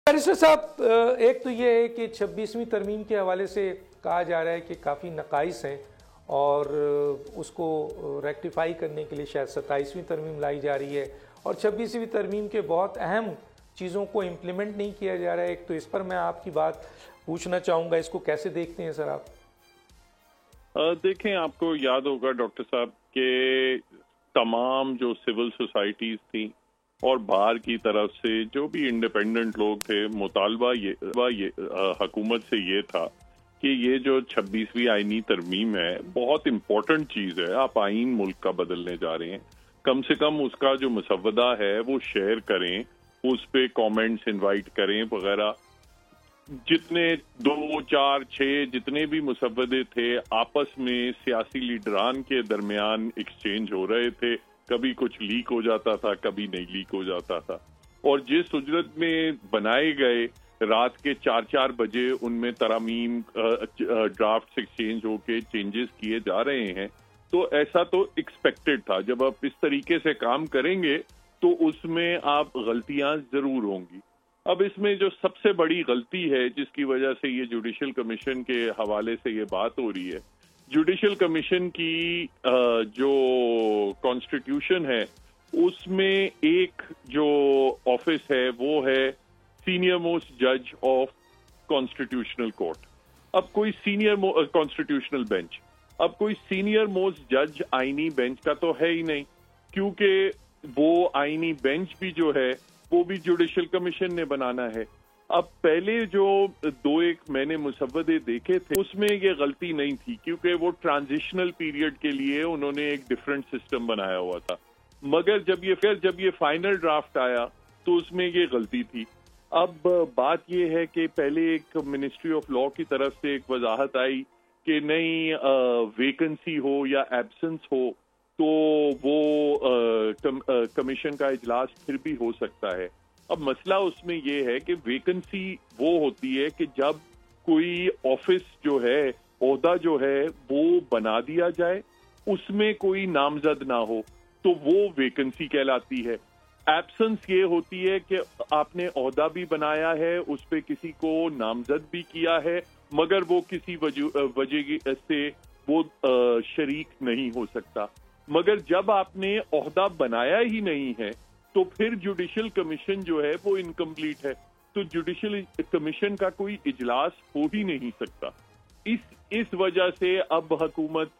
Barrister साहब, एक तो ये है कि 26वीं तरमीम के हवाले से कहा जा रहा है कि काफ़ी नकाइस हैं और उसको रेक्टिफाई करने के लिए शायद 27वीं तरमीम लाई जा रही है और 26वीं तरमीम के बहुत अहम चीज़ों को इम्प्लीमेंट नहीं किया जा रहा है। एक तो इस पर मैं आपकी बात पूछना चाहूँगा, इसको कैसे देखते हैं सर आप? देखें, आपको याद होगा डॉक्टर साहब के तमाम जो सिविल सोसाइटीज़ थी और बाहर की तरफ से जो भी इंडिपेंडेंट लोग थे, मुतालबा ये हुकूमत से ये था कि ये जो 26वीं आईनी तरमीम है बहुत इम्पोर्टेंट चीज़ है। आप आइन मुल्क का बदलने जा रहे हैं, कम से कम उसका जो मसवदा है वो शेयर करें, उस पे कमेंट्स इनवाइट करें वगैरह। जितने 2, 4, 6 जितने भी मुसवदे थे आपस में सियासी लीडरान के दरमियान एक्सचेंज हो रहे थे। कभी कुछ लीक हो जाता था, कभी नहीं लीक हो जाता था, और जिस उजरत में बनाए गए रात के 4-4 बजे उनमें तरामीम ड्राफ्ट एक्सचेंज होके चेंजेस किए जा रहे हैं, तो ऐसा तो एक्सपेक्टेड था। जब आप इस तरीके से काम करेंगे तो उसमें आप गलतियां जरूर होंगी। अब इसमें जो सबसे बड़ी गलती है जिसकी वजह से ये जुडिशल कमीशन के हवाले से ये बात हो रही है, जुडिशल कमीशन की जो कॉन्स्टिट्यूशन है उसमें एक जो ऑफिस है वो है सीनियर मोस्ट जज ऑफ कॉन्स्टिट्यूशनल कोर्ट। अब कोई सीनियर कॉन्स्टिट्यूशनल बेंच, अब कोई सीनियर मोस्ट जज आईनी बेंच का तो है ही नहीं, क्योंकि वो आईनी बेंच भी जो है वो भी जुडिशल कमीशन ने बनाना है। अब पहले जो 2-1 मैंने मुसव्वदे देखे थे उसमें ये गलती नहीं थी, क्योंकि वो ट्रांजिशनल पीरियड के लिए उन्होंने एक डिफरेंट सिस्टम बनाया हुआ था। मगर जब ये फाइनल ड्राफ्ट आया तो उसमें ये गलती थी। अब बात ये है कि पहले एक मिनिस्ट्री ऑफ लॉ की तरफ से एक वजाहत आई कि नहीं, वेकेंसी हो या एब्सेंस हो तो वो कमीशन का इजलास फिर भी हो सकता है। अब मसला उसमें ये है कि वेकेंसी वो होती है कि जब कोई ऑफिस जो है, ओहदा जो है वो बना दिया जाए, उसमें कोई नामजद ना हो, तो वो वेकेंसी कहलाती है। एब्सेंस ये होती है कि आपने ओहदा भी बनाया है, उस पे किसी को नामजद भी किया है, मगर वो किसी वजह से वो शरीक नहीं हो सकता। मगर जब आपने ओहदा बनाया ही नहीं है तो फिर जुडिशल कमीशन जो है वो इनकम्प्लीट है, तो जुडिशल कमीशन का कोई इजलास हो ही नहीं सकता। इस वजह से अब हुकूमत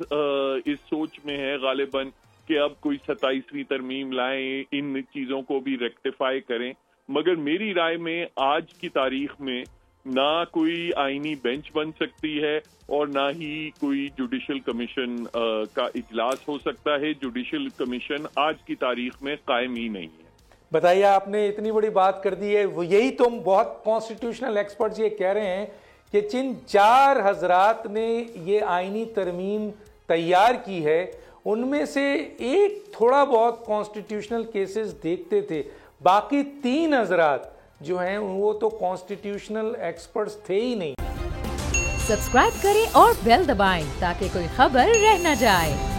इस सोच में है गालिबन कि अब कोई 27वीं तरमीम लाएं, इन चीजों को भी रेक्टिफाई करें। मगर मेरी राय में आज की तारीख में ना कोई आईनी बेंच बन सकती है और ना ही कोई जुडिशल कमीशन का इजलास हो सकता है। जुडिशल कमीशन आज की तारीख में कायम ही नहीं है। बताइए, आपने इतनी बड़ी बात कर दी है, वो यही तो बहुत कॉन्स्टिट्यूशनल एक्सपर्ट्स ये कह रहे हैं कि जिन 4 हजरात ने ये आईनी तरमीम तैयार की है उनमें से एक थोड़ा बहुत कॉन्स्टिट्यूशनल केसेस देखते थे, बाकी 3 हजरात जो हैं वो तो कॉन्स्टिट्यूशनल एक्सपर्ट्स थे ही नहीं। सब्सक्राइब करें और बेल दबाएं ताकि कोई खबर रह न जाए।